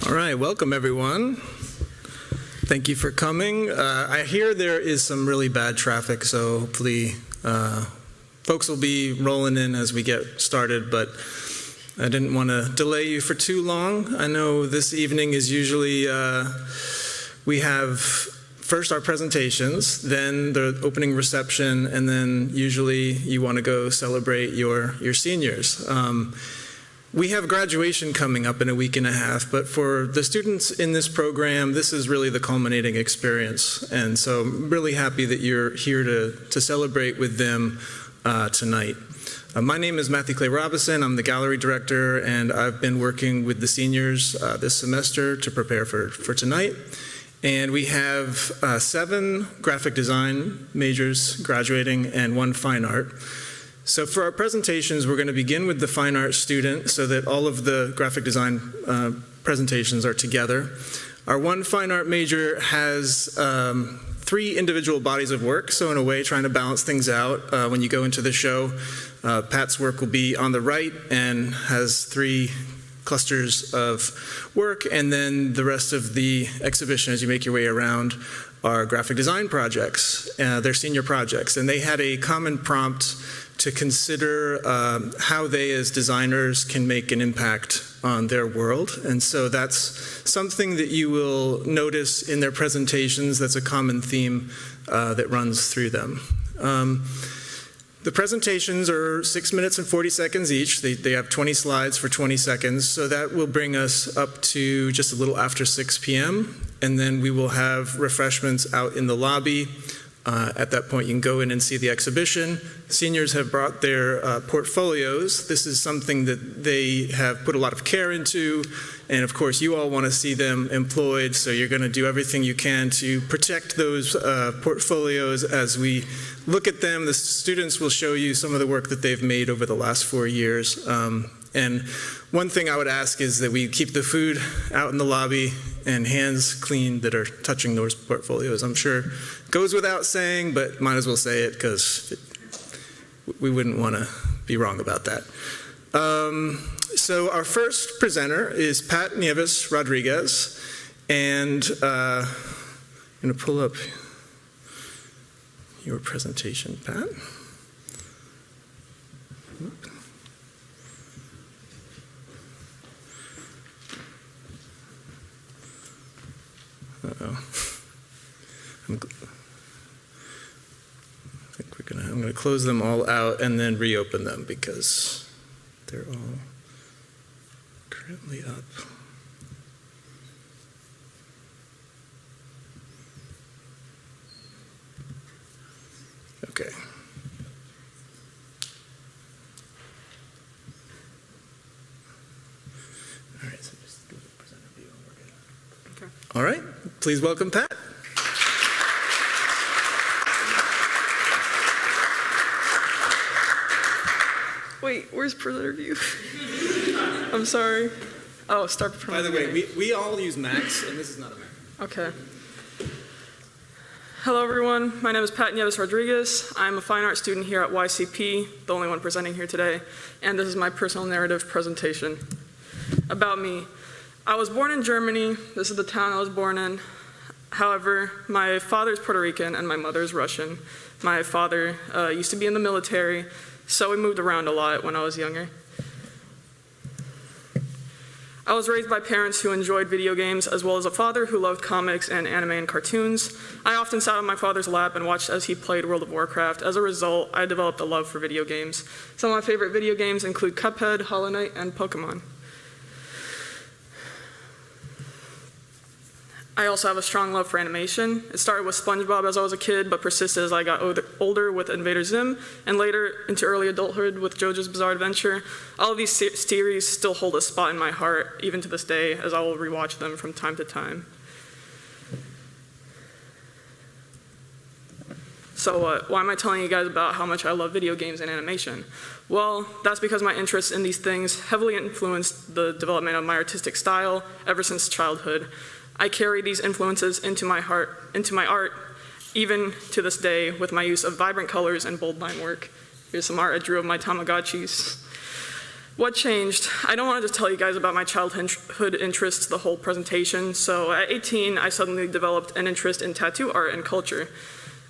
All right, welcome everyone. Thank you for coming. I hear there is some really bad traffic, so hopefully folks will be rolling in as we get started, but I didn't want to delay you for too long. I know this evening is usually, we have first our presentations, then the opening reception, and then usually you want to go celebrate your seniors. We have graduation coming up in a week and a half, but for the students in this program, this is really the culminating experience. And so I'm really happy that you're here to celebrate with them tonight. My name is Matthew Clay Robinson. I'm the gallery director, and I've been working with the seniors this semester to prepare for tonight. And we have 7 graphic design majors graduating and 1 fine art. So for our presentations, we're going to begin with the fine art student so that all of the graphic design presentations are together. Our 1 fine art major has 3 individual bodies of work, so in a way trying to balance things out. When you go into the show, Pat's work will be on the right and has 3 clusters of work, and then the rest of the exhibition as you make your way around are graphic design projects. They're senior projects, and they had a common prompt to consider how they as designers can make an impact on their world. And so that's something that you will notice in their presentations. That's a common theme that runs through them. The presentations are 6 minutes and 40 seconds each. They have 20 slides for 20 seconds. So that will bring us up to just a little after 6 p.m. And then we will have refreshments out in the lobby. At that point, you can go in and see the exhibition. Seniors have brought their portfolios. This is something that they have put a lot of care into, and of course, you all want to see them employed, so you're going to do everything you can to protect those portfolios as we look at them. The students will show you some of the work that they've made over the last 4 years. And one thing I would ask is that we keep the food out in the lobby and hands clean that are touching those portfolios. I'm sure it goes without saying, but might as well say it because we wouldn't want to be wrong about that. So our first presenter is Pat Nieves Rodriguez, and I'm going to pull up your presentation, Pat. Uh-oh. I'm going to close them all out and then reopen them because they're all currently up. Okay. All right, so just give the presenter view and we're good. Okay. All right, please welcome Pat. Wait, where's presenter view? I'm sorry. Oh, start from By the way, we all use Macs, and this is not a Mac. Okay. Hello, everyone. My name is Pat Nieves Rodriguez. I'm a fine art student here at YCP, the only one presenting here today, and this is my personal narrative presentation. About me. I was born in Germany. This is the town I was born in. However, my father's Puerto Rican and my mother's Russian. My father used to be in the military, so we moved around a lot when I was younger. I was raised by parents who enjoyed video games, as well as a father who loved comics and anime and cartoons. I often sat on my father's lap and watched as he played World of Warcraft. As a result, I developed a love for video games. Some of my favorite video games include Cuphead, Hollow Knight, and Pokemon. I also have a strong love for animation. It started with SpongeBob as I was a kid, but persisted as I got older with Invader Zim, and later into early adulthood with JoJo's Bizarre Adventure. All of these series still hold a spot in my heart, even to this day, as I will rewatch them from time to time. So why am I telling you guys about how much I love video games and animation? Well, that's because my interest in these things heavily influenced the development of my artistic style ever since childhood. I carry these influences into my art, even to this day, with my use of vibrant colors and bold line work. Here's some art I drew of my Tamagotchis. What changed? I don't want to just tell you guys about my childhood interests the whole presentation, so at 18, I suddenly developed an interest in tattoo art and culture.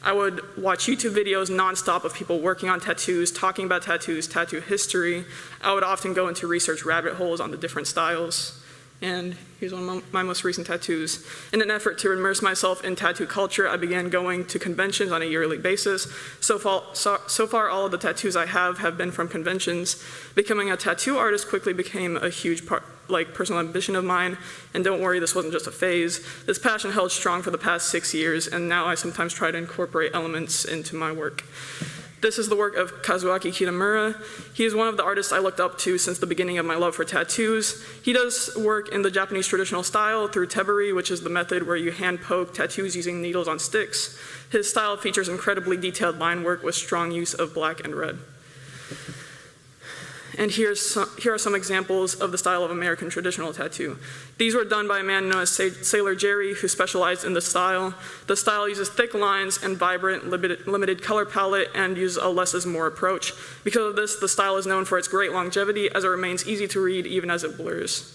I would watch YouTube videos nonstop of people working on tattoos, talking about tattoos, tattoo history. I would often go into research rabbit holes on the different styles. And here's one of my most recent tattoos. In an effort to immerse myself in tattoo culture, I began going to conventions on a yearly basis. So far, all of the tattoos I have been from conventions. Becoming a tattoo artist quickly became a huge personal ambition of mine. And don't worry, this wasn't just a phase. This passion held strong for the past 6 years, and now I sometimes try to incorporate elements into my work. This is the work of Kazuaki Kitamura. He is one of the artists I looked up to since the beginning of my love for tattoos. He does work in the Japanese traditional style through tebari, which is the method where you hand poke tattoos using needles on sticks. His style features incredibly detailed line work with strong use of black and red. And here are some examples of the style of American traditional tattoo. These were done by a man known as Sailor Jerry, who specialized in this style. The style uses thick lines and vibrant, limited color palette, and uses a less is more approach. Because of this, the style is known for its great longevity, as it remains easy to read even as it blurs.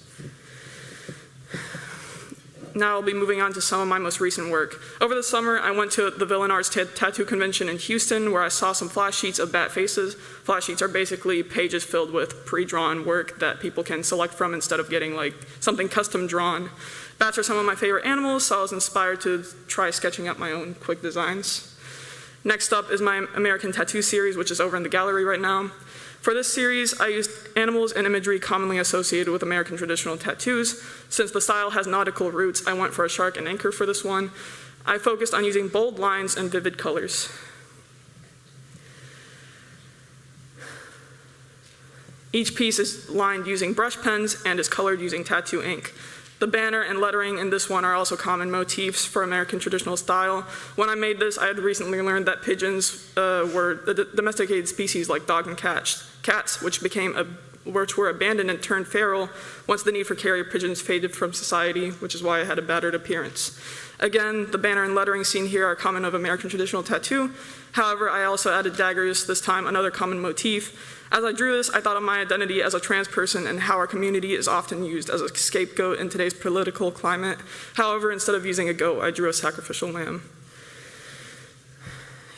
Now I'll be moving on to some of my most recent work. Over the summer, I went to the Villain Arts Tattoo Convention in Houston, where I saw some flash sheets of bat faces. Flash sheets are basically pages filled with pre-drawn work that people can select from instead of getting something custom drawn. Bats are some of my favorite animals, so I was inspired to try sketching up my own quick designs. Next up is my American Tattoo series, which is over in the gallery right now. For this series, I used animals and imagery commonly associated with American traditional tattoos. Since the style has nautical roots, I went for a shark and anchor for this one. I focused on using bold lines and vivid colors. Each piece is lined using brush pens and is colored using tattoo ink. The banner and lettering in this one are also common motifs for American traditional style. When I made this, I had recently learned that pigeons were a domesticated species like dogs and cats, which were abandoned and turned feral once the need for carrier pigeons faded from society, which is why I had a battered appearance. Again, the banner and lettering seen here are common of American traditional tattoo. However, I also added daggers, this time another common motif. As I drew this, I thought of my identity as a trans person and how our community is often used as a scapegoat in today's political climate. However, instead of using a goat, I drew a sacrificial lamb.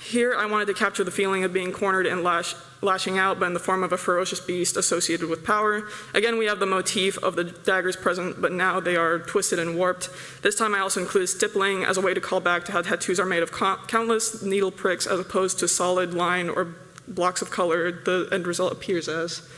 Here, I wanted to capture the feeling of being cornered and lashing out, but in the form of a ferocious beast associated with power. Again, we have the motif of the daggers present, but now they are twisted and warped. This time I also included stippling as a way to call back to how tattoos are made of countless needle pricks as opposed to solid line or blocks of color the end result appears as.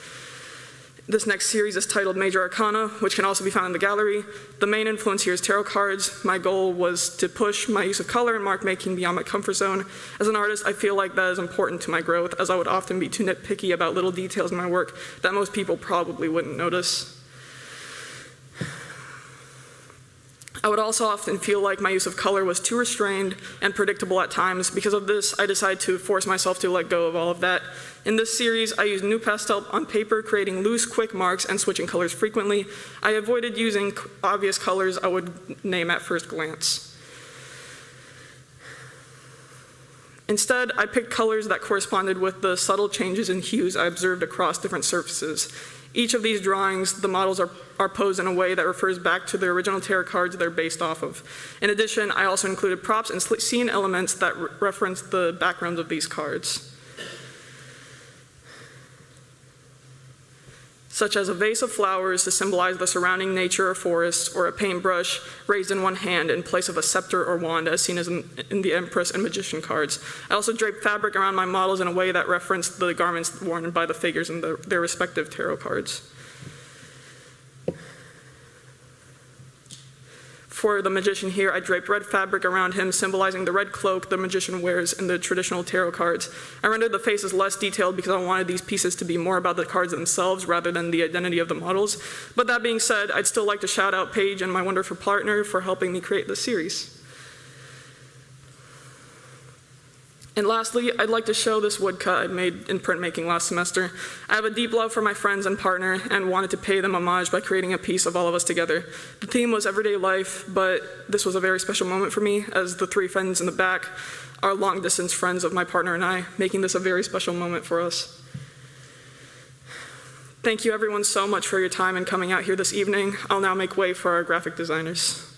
This next series is titled Major Arcana, which can also be found in the gallery. The main influence here is tarot cards. My goal was to push my use of color and mark making beyond my comfort zone. As an artist, I feel like that is important to my growth, as I would often be too nitpicky about little details in my work that most people probably wouldn't notice. I would also often feel like my use of color was too restrained and predictable at times. Because of this, I decided to force myself to let go of all of that. In this series, I used new pastel on paper, creating loose, quick marks and switching colors frequently. I avoided using obvious colors I would name at first glance. Instead, I picked colors that corresponded with the subtle changes in hues I observed across different surfaces. Each of these drawings, the models are posed in a way that refers back to the original tarot cards they're based off of. In addition, I also included props and scene elements that reference the backgrounds of these cards, such as a vase of flowers to symbolize the surrounding nature or forest, or a paintbrush raised in one hand in place of a scepter or wand as seen as in the Empress and Magician cards. I also draped fabric around my models in a way that referenced the garments worn by the figures in their respective tarot cards. For the magician here, I draped red fabric around him, symbolizing the red cloak the magician wears in the traditional tarot cards. I rendered the faces less detailed because I wanted these pieces to be more about the cards themselves rather than the identity of the models. But that being said, I'd still like to shout out Paige and my wonderful partner for helping me create this series. And lastly, I'd like to show this woodcut I made in printmaking last semester. I have a deep love for my friends and partner and wanted to pay them homage by creating a piece of all of us together. The theme was everyday life, but this was a very special moment for me, as the three friends in the back are long-distance friends of my partner and I, making this a very special moment for us. Thank you everyone so much for your time and coming out here this evening. I'll now make way for our graphic designers.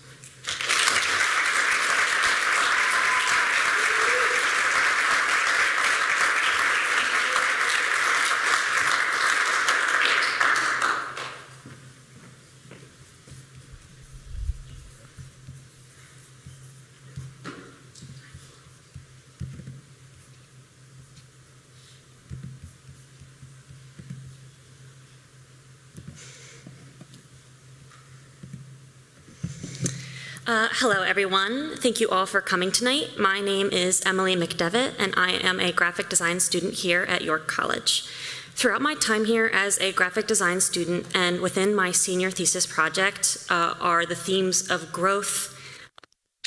Hello, everyone. Thank you all for coming tonight. My name is Emily McDevitt, and I am a graphic design student here at York College. Throughout my time here as a graphic design student and within my senior thesis project are the themes of growth,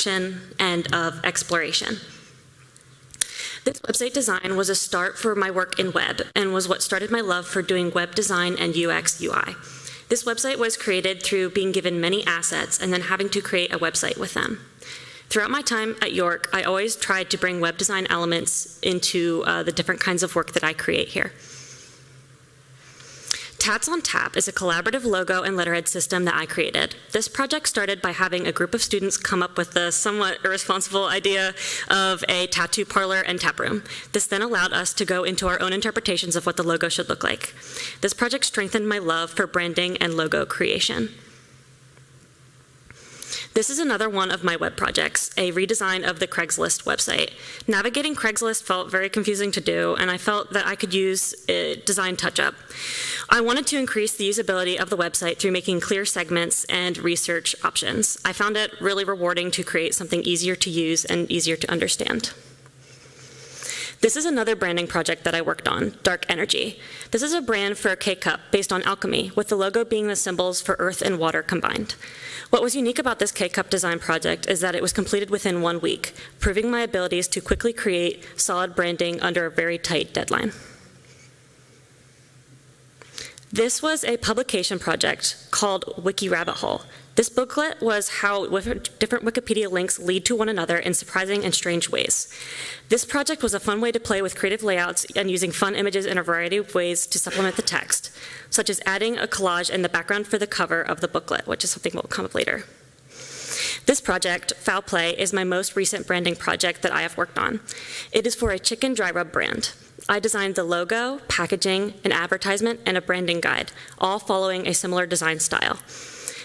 and of exploration. This website design was a start for my work in web and was what started my love for doing web design and UX UI. This website was created through being given many assets and then having to create a website with them. Throughout my time at York, I always tried to bring web design elements into the different kinds of work that I create here. Tats on Tap is a collaborative logo and letterhead system that I created. This project started by having a group of students come up with the somewhat irresponsible idea of a tattoo parlor and tap room. This then allowed us to go into our own interpretations of what the logo should look like. This project strengthened my love for branding and logo creation. This is another one of my web projects, a redesign of the Craigslist website. Navigating Craigslist felt very confusing to do, and I felt that I could use a design touch-up. I wanted to increase the usability of the website through making clear segments and research options. I found it really rewarding to create something easier to use and easier to understand. This is another branding project that I worked on, Dark Energy. This is a brand for a K-cup based on alchemy, with the logo being the symbols for earth and water combined. What was unique about this K-cup design project is that it was completed within 1 week, proving my abilities to quickly create solid branding under a very tight deadline. This was a publication project called Wiki Rabbit Hole. This booklet was how different Wikipedia links lead to one another in surprising and strange ways. This project was a fun way to play with creative layouts and using fun images in a variety of ways to supplement the text, such as adding a collage in the background for the cover of the booklet, which is something we'll come up later. This project, Foul Play, is my most recent branding project that I have worked on. It is for a chicken dry rub brand. I designed the logo, packaging, an advertisement, and a branding guide, all following a similar design style.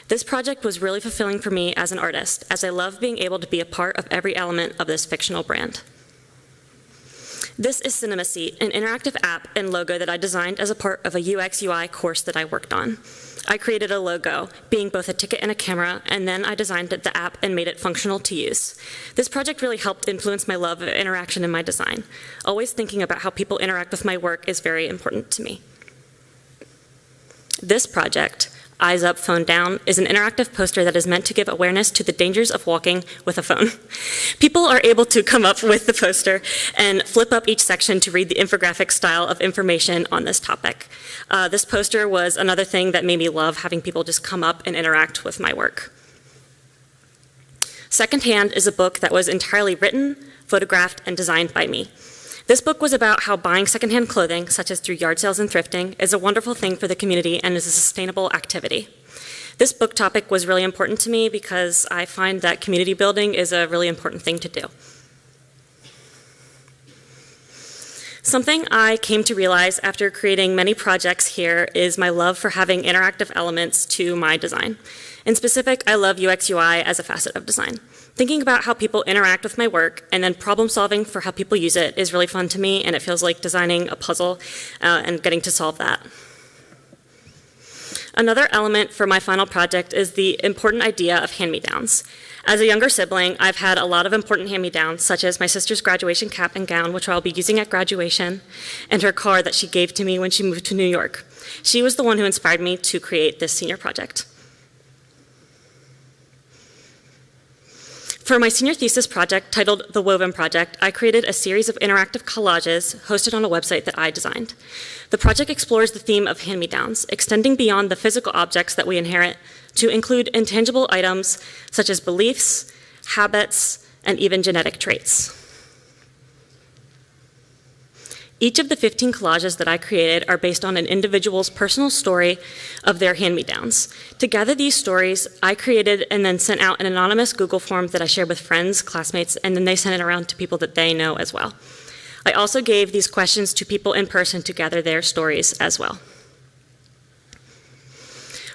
This project was really fulfilling for me as an artist, as I love being able to be a part of every element of this fictional brand. This is Cinema Seat, an interactive app and logo that I designed as a part of a UX/UI course that I worked on. I created a logo, being both a ticket and a camera, and then I designed the app and made it functional to use. This project really helped influence my love of interaction in my design. Always thinking about how people interact with my work is very important to me. This project, Eyes Up, Phone Down, is an interactive poster that is meant to give awareness to the dangers of walking with a phone. People are able to come up with the poster and flip up each section to read the infographic style of information on this topic. This poster was another thing that made me love having people just come up and interact with my work. Secondhand is a book that was entirely written, photographed, and designed by me. This book was about how buying secondhand clothing, such as through yard sales and thrifting, is a wonderful thing for the community and is a sustainable activity. This book topic was really important to me because I find that community building is a really important thing to do. Something I came to realize after creating many projects here is my love for having interactive elements to my design. In specific, I love UX/UI as a facet of design. Thinking about how people interact with my work and then problem solving for how people use it is really fun to me, and it feels like designing a puzzle and getting to solve that. Another element for my final project is the important idea of hand-me-downs. As a younger sibling, I've had a lot of important hand-me-downs, such as my sister's graduation cap and gown, which I'll be using at graduation, and her car that she gave to me when she moved to New York. She was the one who inspired me to create this senior project. For my senior thesis project, titled The Woven Project, I created a series of interactive collages hosted on a website that I designed. The project explores the theme of hand-me-downs, extending beyond the physical objects that we inherit to include intangible items such as beliefs, habits, and even genetic traits. Each of the 15 collages that I created are based on an individual's personal story of their hand-me-downs. To gather these stories, I created and then sent out an anonymous Google form that I shared with friends, classmates, and then they sent it around to people that they know as well. I also gave these questions to people in person to gather their stories as well.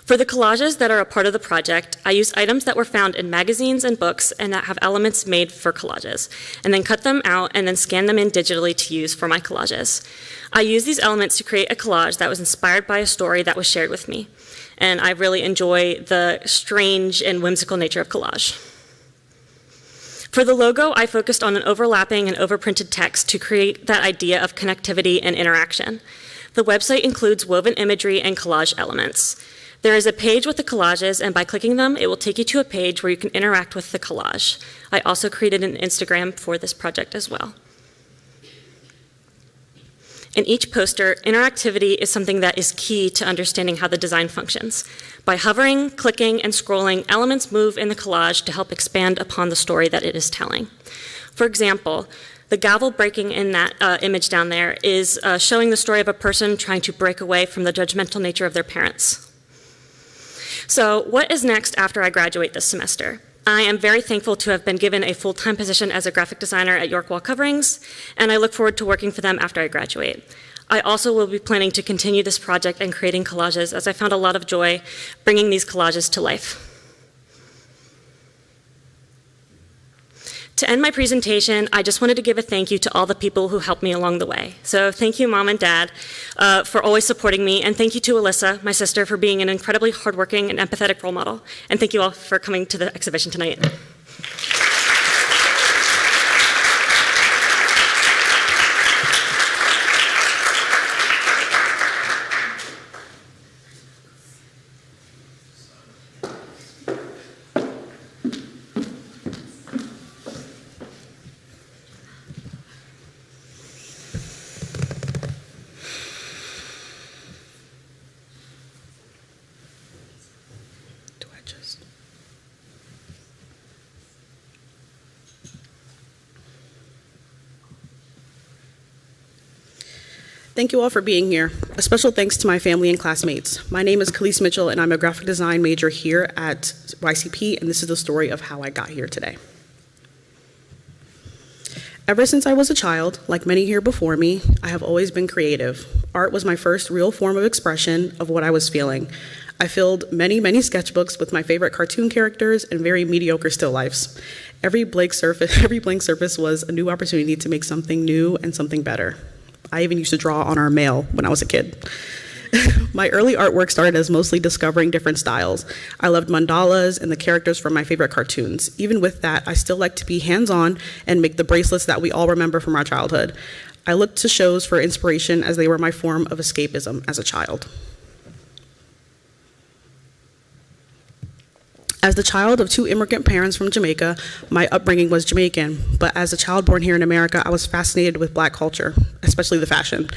For the collages that are a part of the project, I use items that were found in magazines and books and that have elements made for collages, and then cut them out and then scan them in digitally to use for my collages. I use these elements to create a collage that was inspired by a story that was shared with me, and I really enjoy the strange and whimsical nature of collage. For the logo, I focused on an overlapping and overprinted text to create that idea of connectivity and interaction. The website includes woven imagery and collage elements. There is a page with the collages, and by clicking them, it will take you to a page where you can interact with the collage. I also created an Instagram for this project as well. In each poster, interactivity is something that is key to understanding how the design functions. By hovering, clicking, and scrolling, elements move in the collage to help expand upon the story that it is telling. For example, the gavel breaking in that image down there is showing the story of a person trying to break away from the judgmental nature of their parents. So what is next after I graduate this semester? I am very thankful to have been given a full-time position as a graphic designer at York Wall Coverings, and I look forward to working for them after I graduate. I also will be planning to continue this project and creating collages, as I found a lot of joy bringing these collages to life. To end my presentation, I just wanted to give a thank you to all the people who helped me along the way. So thank you, Mom and Dad, for always supporting me, and thank you to Alyssa, my sister, for being an incredibly hardworking and empathetic role model. And thank you all for coming to the exhibition tonight. Thank you all for being here. A special thanks to my family and classmates. My name is Kelis Mitchell, and I'm a graphic design major here at YCP, and this is the story of how I got here today. Ever since I was a child, like many here before me, I have always been creative. Art was my first real form of expression of what I was feeling. I filled many, many sketchbooks with my favorite cartoon characters and very mediocre still lifes. Every blank surface was a new opportunity to make something new and something better. I even used to draw on our mail when I was a kid. My early artwork started as mostly discovering different styles. I loved mandalas and the characters from my favorite cartoons. Even with that, I still like to be hands-on and make the bracelets that we all remember from our childhood. I looked to shows for inspiration as they were my form of escapism as a child. As the child of two immigrant parents from Jamaica, my upbringing was Jamaican, but as a child born here in America, I was fascinated with Black culture, especially the fashion.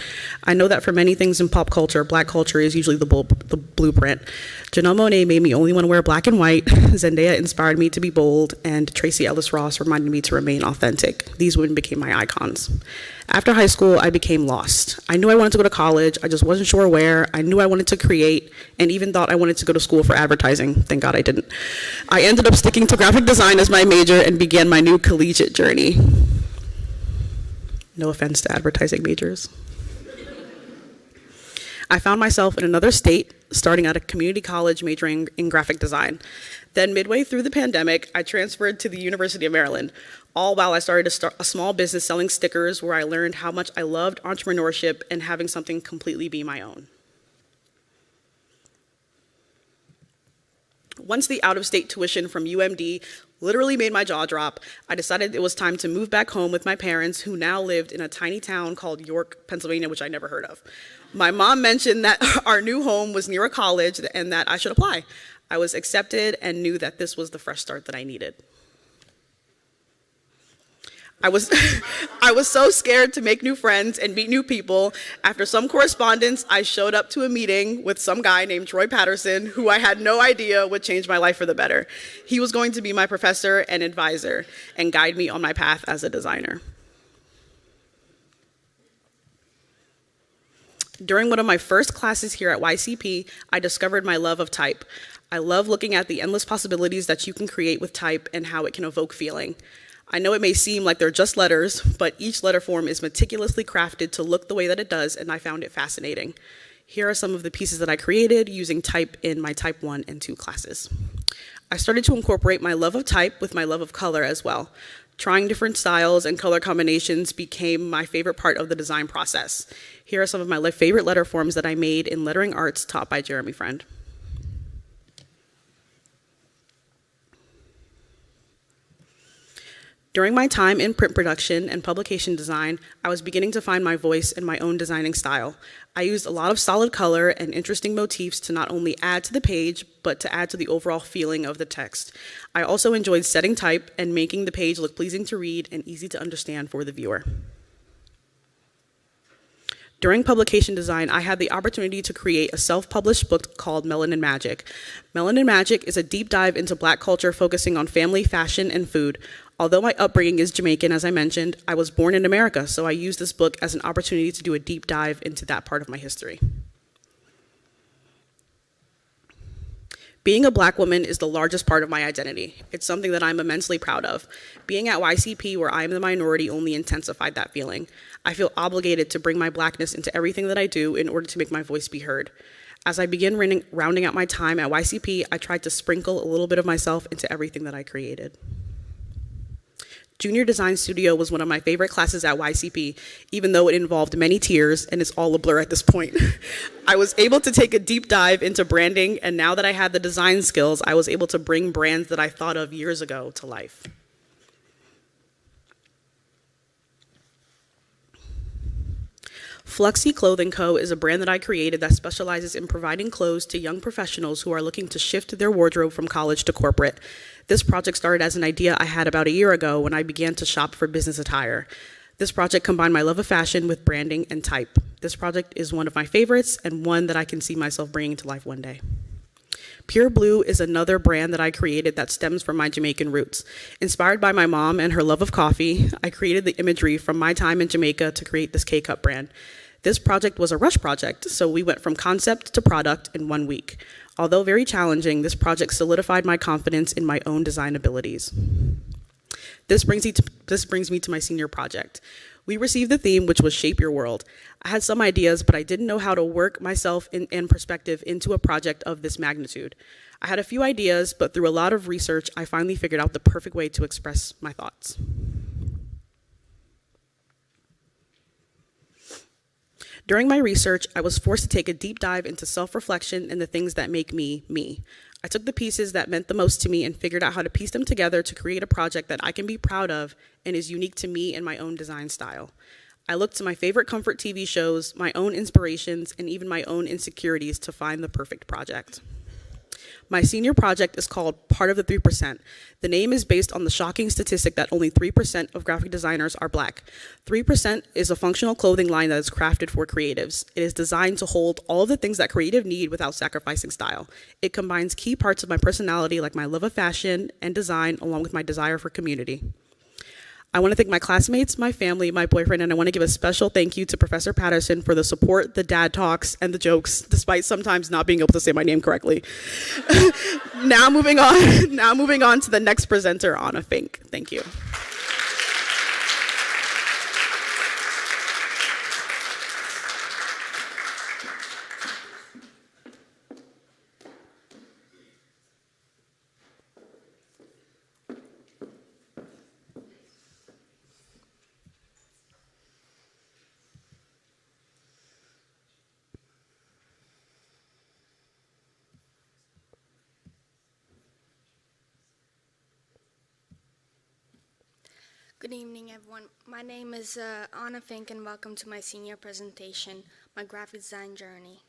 I know that for many things in pop culture, Black culture is usually the blueprint. Janelle Monáe made me only want to wear black and white, Zendaya inspired me to be bold, and Tracee Ellis Ross reminded me to remain authentic. These women became my icons. After high school, I became lost. I knew I wanted to go to college, I just wasn't sure where. I knew I wanted to create, and even thought I wanted to go to school for advertising. Thank God I didn't. I ended up sticking to graphic design as my major and began my new collegiate journey. No offense to advertising majors. I found myself in another state, starting at a community college majoring in graphic design. Then midway through the pandemic, I transferred to the University of Maryland, all while I started a small business selling stickers where I learned how much I loved entrepreneurship and having something completely be my own. Once the out-of-state tuition from UMD literally made my jaw drop, I decided it was time to move back home with my parents, who now lived in a tiny town called York, Pennsylvania, which I never heard of. My mom mentioned that our new home was near a college and that I should apply. I was accepted and knew that this was the fresh start that I needed. I was so scared to make new friends and meet new people. After some correspondence, I showed up to a meeting with some guy named Troy Patterson, who I had no idea would change my life for the better. He was going to be my professor and advisor and guide me on my path as a designer. During one of my first classes here at YCP, I discovered my love of type. I love looking at the endless possibilities that you can create with type and how it can evoke feeling. I know it may seem like they're just letters, but each letter form is meticulously crafted to look the way that it does, and I found it fascinating. Here are some of the pieces that I created using type in my type 1 and 2 classes. I started to incorporate my love of type with my love of color as well. Trying different styles and color combinations became my favorite part of the design process. Here are some of my favorite letter forms that I made in lettering arts taught by Jeremy Friend. During my time in print production and publication design, I was beginning to find my voice in my own designing style. I used a lot of solid color and interesting motifs to not only add to the page, but to add to the overall feeling of the text. I also enjoyed setting type and making the page look pleasing to read and easy to understand for the viewer. During publication design, I had the opportunity to create a self-published book called Melanin Magic. Melanin Magic is a deep dive into Black culture focusing on family, fashion, and food. Although my upbringing is Jamaican, as I mentioned, I was born in America, so I used this book as an opportunity to do a deep dive into that part of my history. Being a Black woman is the largest part of my identity. It's something that I'm immensely proud of. Being at YCP, where I am the minority, only intensified that feeling. I feel obligated to bring my Blackness into everything that I do in order to make my voice be heard. As I begin rounding out my time at YCP, I tried to sprinkle a little bit of myself into everything that I created. Junior Design Studio was one of my favorite classes at YCP, even though it involved many tears and it's all a blur at this point. I was able to take a deep dive into branding, and now that I had the design skills, I was able to bring brands that I thought of years ago to life. Fluxy Clothing Co. is a brand that I created that specializes in providing clothes to young professionals who are looking to shift their wardrobe from college to corporate. This project started as an idea I had about a year ago when I began to shop for business attire. This project combined my love of fashion with branding and type. This project is one of my favorites and one that I can see myself bringing to life one day. Pure Blue is another brand that I created that stems from my Jamaican roots. Inspired by my mom and her love of coffee, I created the imagery from my time in Jamaica to create this K-Cup brand. This project was a rush project, so we went from concept to product in 1 week. Although very challenging, this project solidified my confidence in my own design abilities. This brings me to my senior project. We received the theme, which was Shape Your World. I had some ideas, but I didn't know how to work myself and perspective into a project of this magnitude. I had a few ideas, but through a lot of research, I finally figured out the perfect way to express my thoughts. During my research, I was forced to take a deep dive into self-reflection and the things that make me, me. I took the pieces that meant the most to me and figured out how to piece them together to create a project that I can be proud of and is unique to me and my own design style. I looked to my favorite comfort TV shows, my own inspirations, and even my own insecurities to find the perfect project. My senior project is called Part of the 3%. The name is based on the shocking statistic that only 3% of graphic designers are Black. 3% is a functional clothing line that is crafted for creatives. It is designed to hold all of the things that creatives need without sacrificing style. It combines key parts of my personality like my love of fashion and design along with my desire for community. I want to thank my classmates, my family, my boyfriend, and I want to give a special thank you to Professor Patterson for the support, the dad talks, and the jokes, despite sometimes not being able to say my name correctly. Now moving on to the next presenter, Anna Finke. Thank you. Good evening, everyone. My name is Anna Finke, and welcome to my senior presentation, My Graphic Design Journey.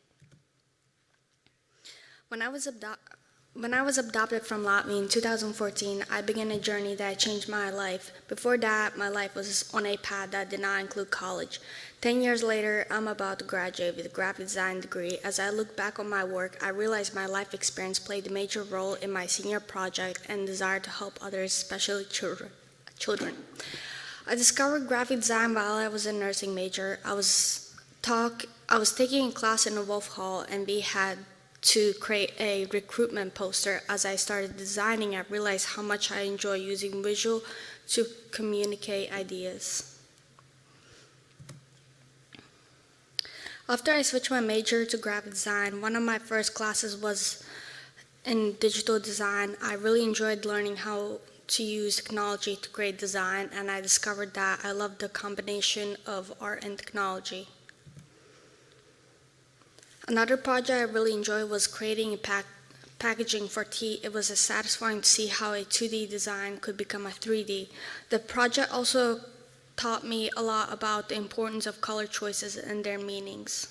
When I was adopted from Latvia in 2014, I began a journey that changed my life. Before that, my life was on a path that did not include college. 10 years later, I'm about to graduate with a graphic design degree. As I look back on my work, I realized my life experience played a major role in my senior project and desire to help others, especially children. I discovered graphic design while I was a nursing major. I was taking a class in a Wolf Hall, and we had to create a recruitment poster. As I started designing, I realized how much I enjoy using visual to communicate ideas. After I switched my major to graphic design, one of my first classes was in digital design. I really enjoyed learning how to use technology to create design, and I discovered that I loved the combination of art and technology. Another project I really enjoyed was creating a packaging for tea. It was satisfying to see how a 2D design could become a 3D. The project also taught me a lot about the importance of color choices and their meanings.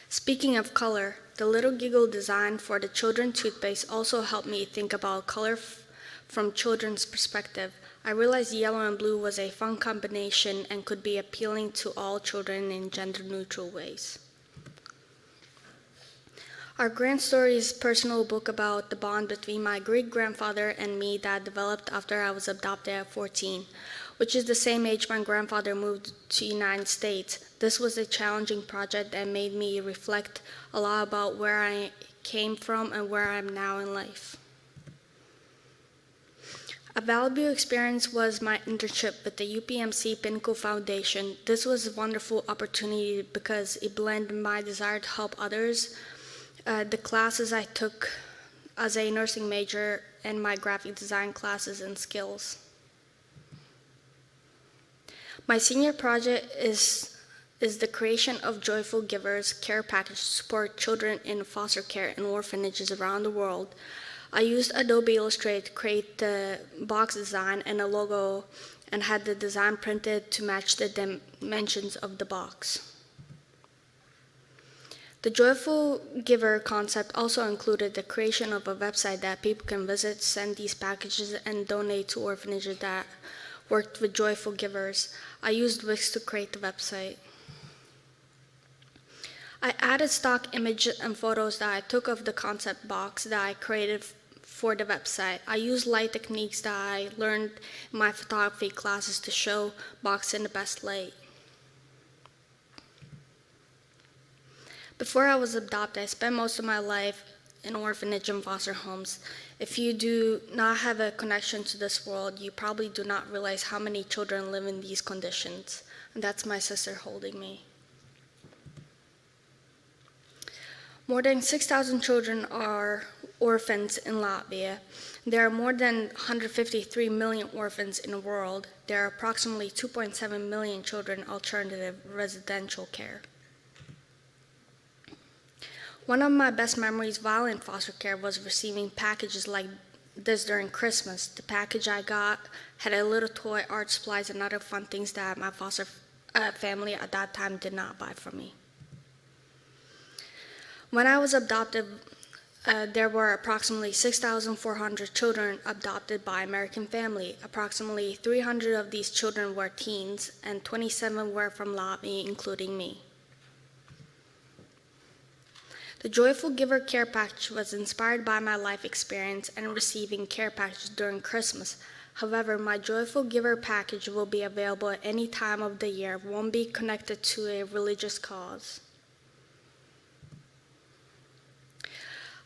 Speaking of color, the Little Giggle design for the children's toothpaste also helped me think about color from children's perspective. I realized yellow and blue was a fun combination and could be appealing to all children in gender-neutral ways. Our Grand Story is a personal book about the bond between my great-grandfather and me that developed after I was adopted at 14, which is the same age my grandfather moved to the United States. This was a challenging project that made me reflect a lot about where I came from and where I am now in life. A valuable experience was my internship with the UPMC Pinnacle Foundation. This was a wonderful opportunity because it blended my desire to help others, the classes I took as a nursing major, and my graphic design classes and skills. My senior project is the creation of Joyful Givers care package to support children in foster care and orphanages around the world. I used Adobe Illustrator to create the box design and a logo and had the design printed to match the dimensions of the box. The Joyful Giver concept also included the creation of a website that people can visit, send these packages, and donate to orphanages that worked with Joyful Givers. I used Wix to create the website. I added stock images and photos that I took of the concept box that I created for the website. I used light techniques that I learned in my photography classes to show box in the best light. Before I was adopted, I spent most of my life in orphanage and foster homes. If you do not have a connection to this world, you probably do not realize how many children live in these conditions. And that's my sister holding me. More than 6,000 children are orphans in Latvia. There are more than 153 million orphans in the world. There are approximately 2.7 million children in alternative residential care. One of my best memories while in foster care was receiving packages like this during Christmas. The package I got had a little toy, art supplies, and other fun things that my foster family at that time did not buy for me. When I was adopted, there were approximately 6,400 children adopted by American family. Approximately 300 of these children were teens, and 27 were from Latvia, including me. The Joyful Giver Care Package was inspired by my life experience and receiving care packages during Christmas. However, my Joyful Giver package will be available at any time of the year, won't be connected to a religious cause.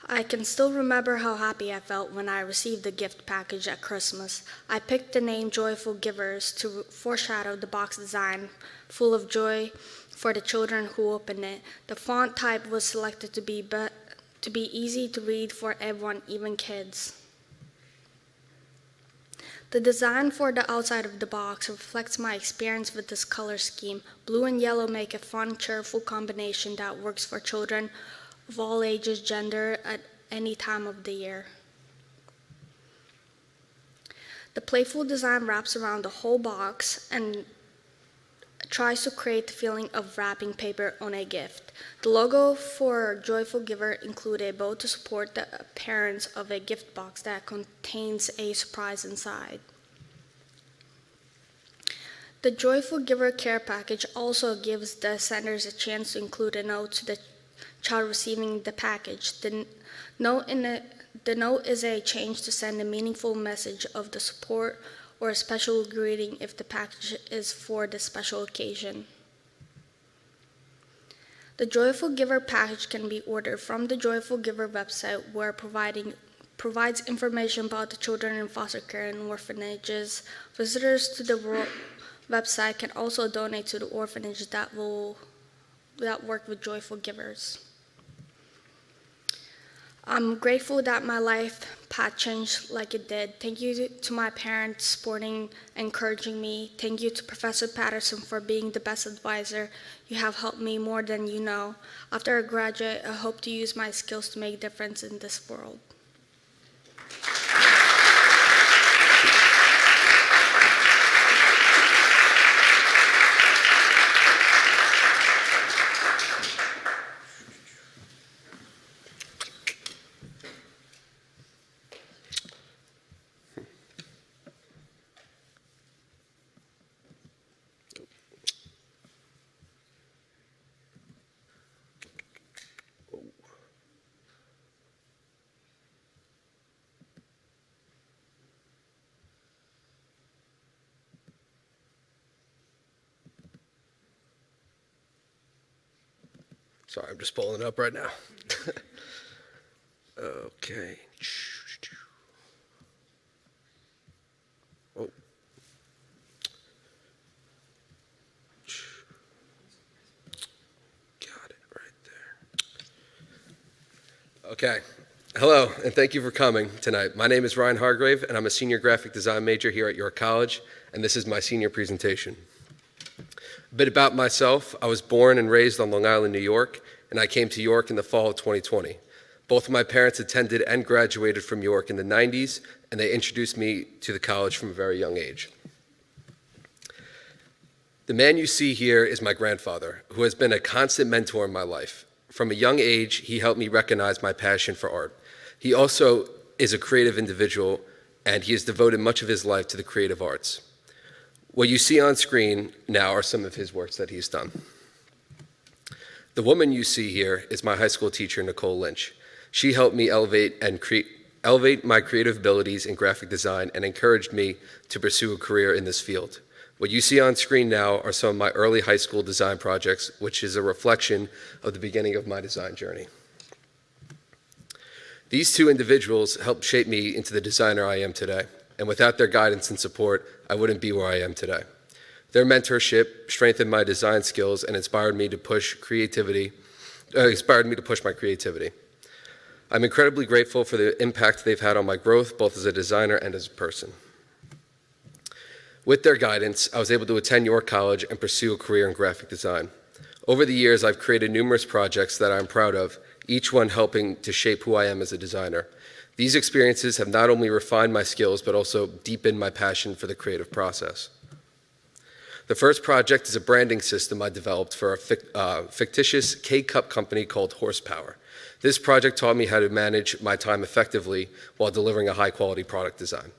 I can still remember how happy I felt when I received the gift package at Christmas. I picked the name Joyful Givers to foreshadow the box design, full of joy for the children who opened it. The font type was selected to be easy to read for everyone, even kids. The design for the outside of the box reflects my experience with this color scheme. Blue and yellow make a fun, cheerful combination that works for children of all ages, gender, at any time of the year. The playful design wraps around the whole box and tries to create the feeling of wrapping paper on a gift. The logo for Joyful Giver includes a bow to support the appearance of a gift box that contains a surprise inside. The Joyful Giver Care Package also gives the senders a chance to include a note to the child receiving the package. The note is a chance to send a meaningful message of the support or a special greeting if the package is for the special occasion. The Joyful Giver package can be ordered from the Joyful Giver website, where provides information about the children in foster care and orphanages. Visitors to the website can also donate to the orphanage that work with Joyful Givers. I'm grateful that my life path changed like it did. Thank you to my parents supporting and encouraging me. Thank you to Professor Patterson for being the best advisor. You have helped me more than you know. After I graduate, I hope to use my skills to make a difference in this world. Sorry, I'm just pulling it up right now. Okay. Oh. Got it right there. Okay. Hello, and thank you for coming tonight. My name is Ryan Hargrave, and I'm a senior graphic design major here at York College, and this is my senior presentation. A bit about myself. I was born and raised on Long Island, New York, and I came to York in the fall of 2020. Both of my parents attended and graduated from York in the 90s, and they introduced me to the college from a very young age. The man you see here is my grandfather, who has been a constant mentor in my life. From a young age, he helped me recognize my passion for art. He also is a creative individual, and he has devoted much of his life to the creative arts. What you see on screen now are some of his works that he's done. The woman you see here is my high school teacher, Nicole Lynch. She helped me elevate my creative abilities in graphic design and encouraged me to pursue a career in this field. What you see on screen now are some of my early high school design projects, which is a reflection of the beginning of my design journey. These two individuals helped shape me into the designer I am today, and without their guidance and support, I wouldn't be where I am today. Their mentorship strengthened my design skills and inspired me to push my creativity. I'm incredibly grateful for the impact they've had on my growth, both as a designer and as a person. With their guidance, I was able to attend York College and pursue a career in graphic design. Over the years, I've created numerous projects that I'm proud of, each one helping to shape who I am as a designer. These experiences have not only refined my skills, but also deepened my passion for the creative process. The first project is a branding system I developed for a fictitious K-Cup company called Horsepower. This project taught me how to manage my time effectively while delivering a high-quality product design.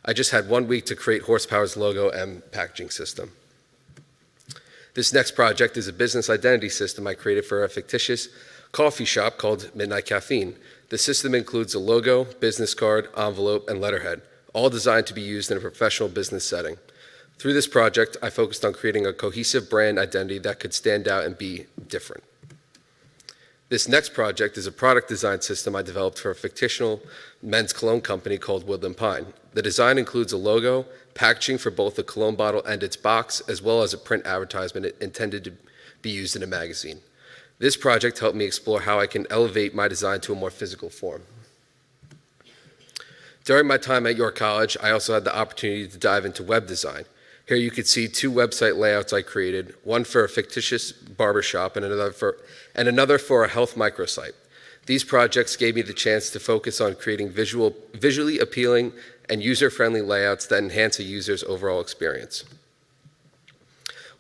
I just had 1 week to create Horsepower's logo and packaging system. This next project is a business identity system I created for a fictitious coffee shop called Midnight Caffeine. The system includes a logo, business card, envelope, and letterhead, all designed to be used in a professional business setting. Through this project, I focused on creating a cohesive brand identity that could stand out and be different. This next project is a product design system I developed for a fictional men's cologne company called Woodland Pine. The design includes a logo, packaging for both the cologne bottle and its box, as well as a print advertisement intended to be used in a magazine. This project helped me explore how I can elevate my design to a more physical form. During my time at York College, I also had the opportunity to dive into web design. Here you can see two website layouts I created, one for a fictitious barbershop and another for a health microsite. These projects gave me the chance to focus on creating visually appealing and user-friendly layouts that enhance a user's overall experience.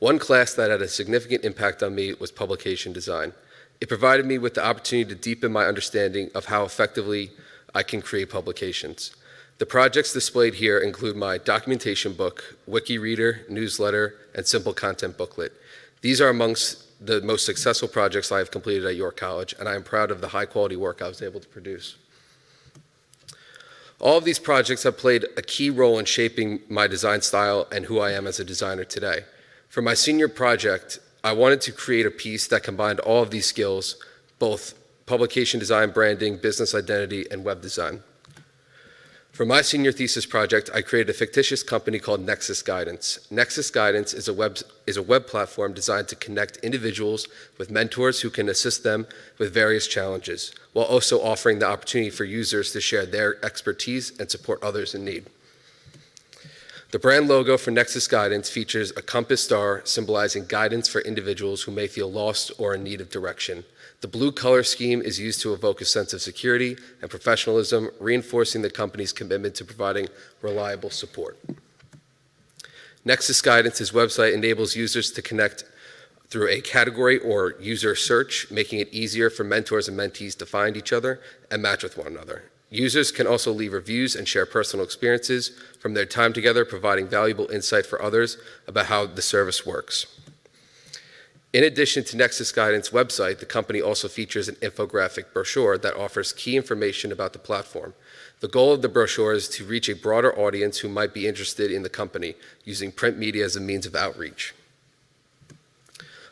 One class that had a significant impact on me was publication design. It provided me with the opportunity to deepen my understanding of how effectively I can create publications. The projects displayed here include my documentation book, wiki reader, newsletter, and simple content booklet. These are amongst the most successful projects I have completed at York College, and I am proud of the high-quality work I was able to produce. All of these projects have played a key role in shaping my design style and who I am as a designer today. For my senior project, I wanted to create a piece that combined all of these skills, both publication design, branding, business identity, and web design. For my senior thesis project, I created a fictitious company called Nexus Guidance. Nexus Guidance is a web platform designed to connect individuals with mentors who can assist them with various challenges, while also offering the opportunity for users to share their expertise and support others in need. The brand logo for Nexus Guidance features a compass star symbolizing guidance for individuals who may feel lost or in need of direction. The blue color scheme is used to evoke a sense of security and professionalism, reinforcing the company's commitment to providing reliable support. Nexus Guidance's website enables users to connect through a category or user search, making it easier for mentors and mentees to find each other and match with one another. Users can also leave reviews and share personal experiences from their time together, providing valuable insight for others about how the service works. In addition to Nexus Guidance website, the company also features an infographic brochure that offers key information about the platform. The goal of the brochure is to reach a broader audience who might be interested in the company, using print media as a means of outreach.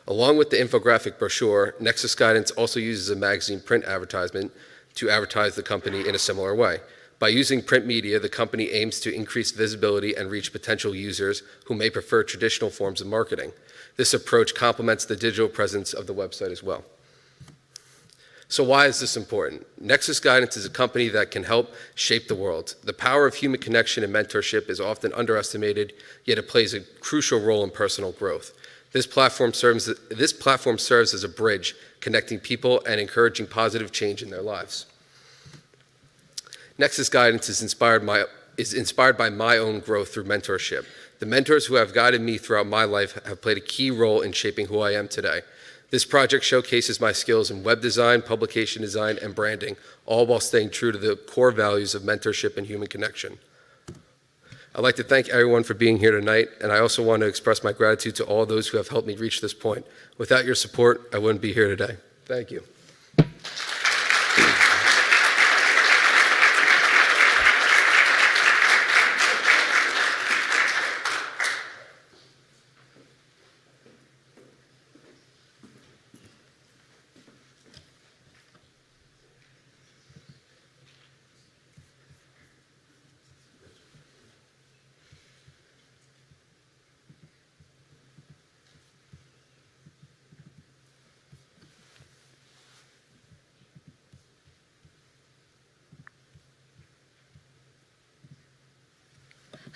Along with the infographic brochure, Nexus Guidance also uses a magazine print advertisement to advertise the company in a similar way. By using print media, the company aims to increase visibility and reach potential users who may prefer traditional forms of marketing. This approach complements the digital presence of the website as well. So why is this important? Nexus Guidance is a company that can help shape the world. The power of human connection and mentorship is often underestimated, yet it plays a crucial role in personal growth. This platform serves as a bridge, connecting people and encouraging positive change in their lives. Nexus Guidance is inspired by my own growth through mentorship. The mentors who have guided me throughout my life have played a key role in shaping who I am today. This project showcases my skills in web design, publication design, and branding, all while staying true to the core values of mentorship and human connection. I'd like to thank everyone for being here tonight, and I also want to express my gratitude to all those who have helped me reach this point. Without your support, I wouldn't be here today. Thank you.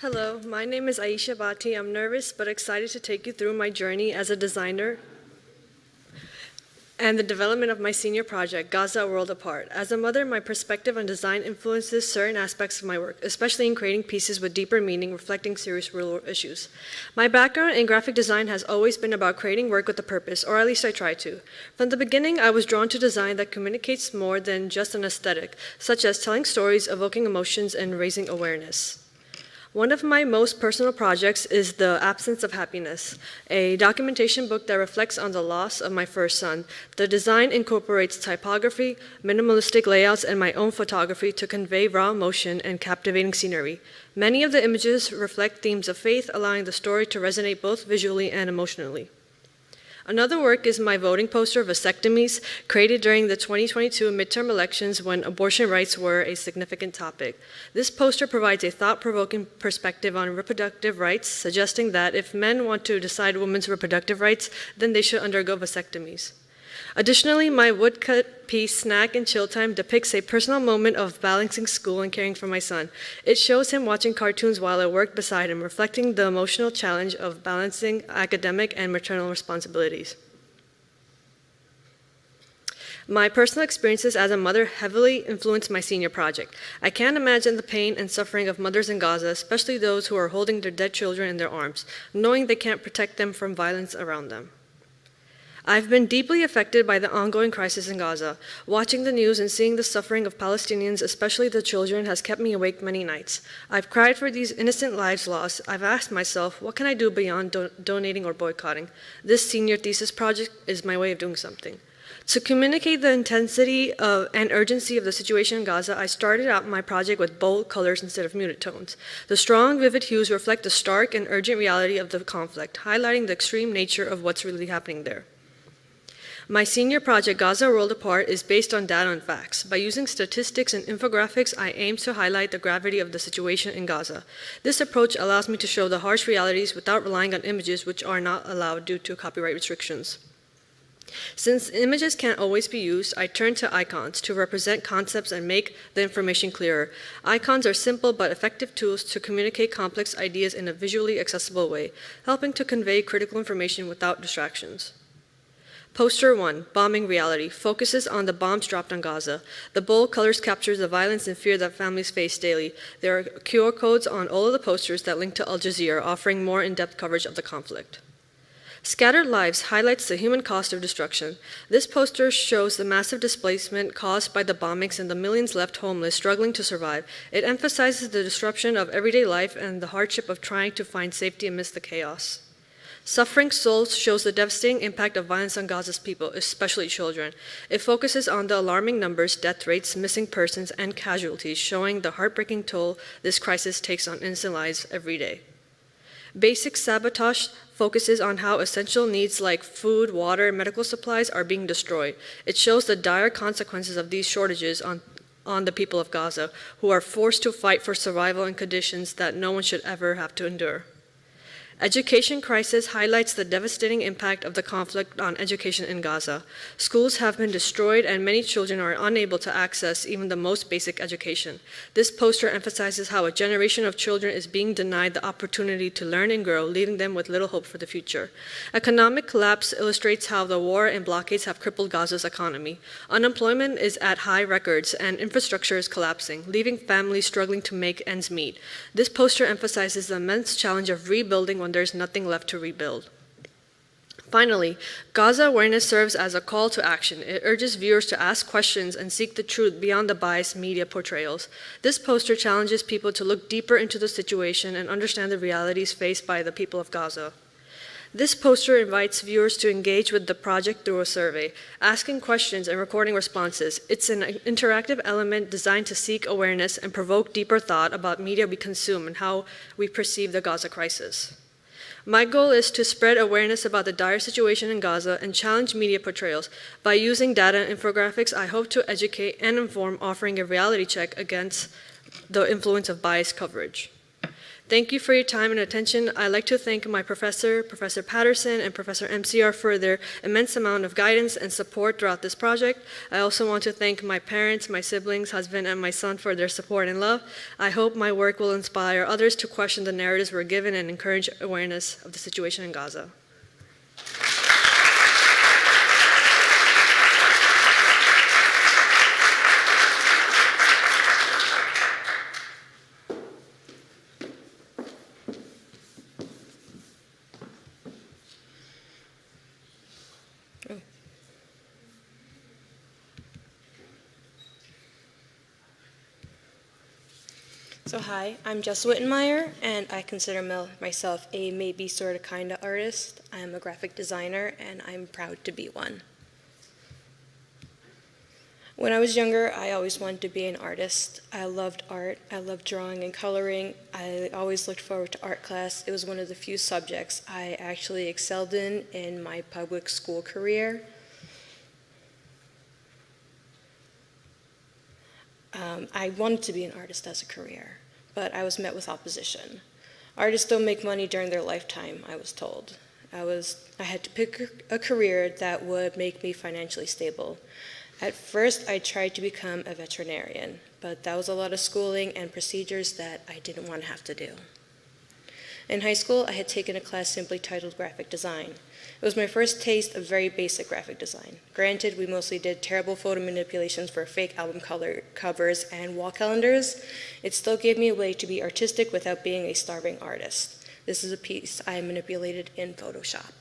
Hello, my name is Aisha Bhatti. I'm nervous but excited to take you through my journey as a designer and the development of my senior project, Gaza: A World Apart. As a mother, my perspective on design influences certain aspects of my work, especially in creating pieces with deeper meaning reflecting serious real-world issues. My background in graphic design has always been about creating work with a purpose, or at least I try to. From the beginning, I was drawn to design that communicates more than just an aesthetic, such as telling stories, evoking emotions, and raising awareness. One of my most personal projects is The Absence of Happiness, a documentation book that reflects on the loss of my first son. The design incorporates typography, minimalistic layouts, and my own photography to convey raw emotion and captivating scenery. Many of the images reflect themes of faith, allowing the story to resonate both visually and emotionally. Another work is my voting poster, Vasectomies, created during the 2022 midterm elections when abortion rights were a significant topic. This poster provides a thought-provoking perspective on reproductive rights, suggesting that if men want to decide women's reproductive rights, then they should undergo vasectomies. Additionally, my woodcut piece, Snack and Chill Time, depicts a personal moment of balancing school and caring for my son. It shows him watching cartoons while I worked beside him, reflecting the emotional challenge of balancing academic and maternal responsibilities. My personal experiences as a mother heavily influenced my senior project. I can't imagine the pain and suffering of mothers in Gaza, especially those who are holding their dead children in their arms, knowing they can't protect them from violence around them. I've been deeply affected by the ongoing crisis in Gaza. Watching the news and seeing the suffering of Palestinians, especially the children, has kept me awake many nights. I've cried for these innocent lives lost. I've asked myself, what can I do beyond donating or boycotting? This senior thesis project is my way of doing something. To communicate the intensity and urgency of the situation in Gaza, I started out my project with bold colors instead of muted tones. The strong, vivid hues reflect the stark and urgent reality of the conflict, highlighting the extreme nature of what's really happening there. My senior project, Gaza: A World Apart, is based on data and facts. By using statistics and infographics, I aim to highlight the gravity of the situation in Gaza. This approach allows me to show the harsh realities without relying on images which are not allowed due to copyright restrictions. Since images can't always be used, I turn to icons to represent concepts and make the information clearer. Icons are simple but effective tools to communicate complex ideas in a visually accessible way, helping to convey critical information without distractions. Poster 1, Bombing Reality, focuses on the bombs dropped on Gaza. The bold colors capture the violence and fear that families face daily. There are QR codes on all of the posters that link to Al Jazeera, offering more in-depth coverage of the conflict. Scattered Lives highlights the human cost of destruction. This poster shows the massive displacement caused by the bombings and the millions left homeless, struggling to survive. It emphasizes the disruption of everyday life and the hardship of trying to find safety amidst the chaos. Suffering Souls shows the devastating impact of violence on Gaza's people, especially children. It focuses on the alarming numbers, death rates, missing persons, and casualties, showing the heartbreaking toll this crisis takes on innocent lives every day. Basic Sabotage focuses on how essential needs like food, water, and medical supplies are being destroyed. It shows the dire consequences of these shortages on the people of Gaza, who are forced to fight for survival in conditions that no one should ever have to endure. Education Crisis highlights the devastating impact of the conflict on education in Gaza. Schools have been destroyed and many children are unable to access even the most basic education. This poster emphasizes how a generation of children is being denied the opportunity to learn and grow, leaving them with little hope for the future. Economic Collapse illustrates how the war and blockades have crippled Gaza's economy. Unemployment is at high records and infrastructure is collapsing, leaving families struggling to make ends meet. This poster emphasizes the immense challenge of rebuilding when there's nothing left to rebuild. Finally, Gaza Awareness serves as a call to action. It urges viewers to ask questions and seek the truth beyond the biased media portrayals. This poster challenges people to look deeper into the situation and understand the realities faced by the people of Gaza. This poster invites viewers to engage with the project through a survey, asking questions and recording responses. It's an interactive element designed to seek awareness and provoke deeper thought about media we consume and how we perceive the Gaza crisis. My goal is to spread awareness about the dire situation in Gaza and challenge media portrayals. By using data and infographics, I hope to educate and inform, offering a reality check against the influence of biased coverage. Thank you for your time and attention. I'd like to thank my professor, Professor Patterson, and Professor MCR for their immense amount of guidance and support throughout this project. I also want to thank my parents, my siblings, husband, and my son for their support and love. I hope my work will inspire others to question the narratives we're given and encourage awareness of the situation in Gaza. So hi, I'm Jess Wittenmeyer, and I consider myself a maybe sort of kind of artist. I'm a graphic designer, and I'm proud to be one. When I was younger, I always wanted to be an artist. I loved art. I loved drawing and coloring. I always looked forward to art class. It was one of the few subjects I actually excelled in my public school career. I wanted to be an artist as a career, but I was met with opposition. Artists don't make money during their lifetime, I was told. I had to pick a career that would make me financially stable. At first, I tried to become a veterinarian, but that was a lot of schooling and procedures that I didn't want to have to do. In high school, I had taken a class simply titled Graphic Design. It was my first taste of very basic graphic design. Granted, we mostly did terrible photo manipulations for fake album covers and wall calendars. It still gave me a way to be artistic without being a starving artist. This is a piece I manipulated in Photoshop.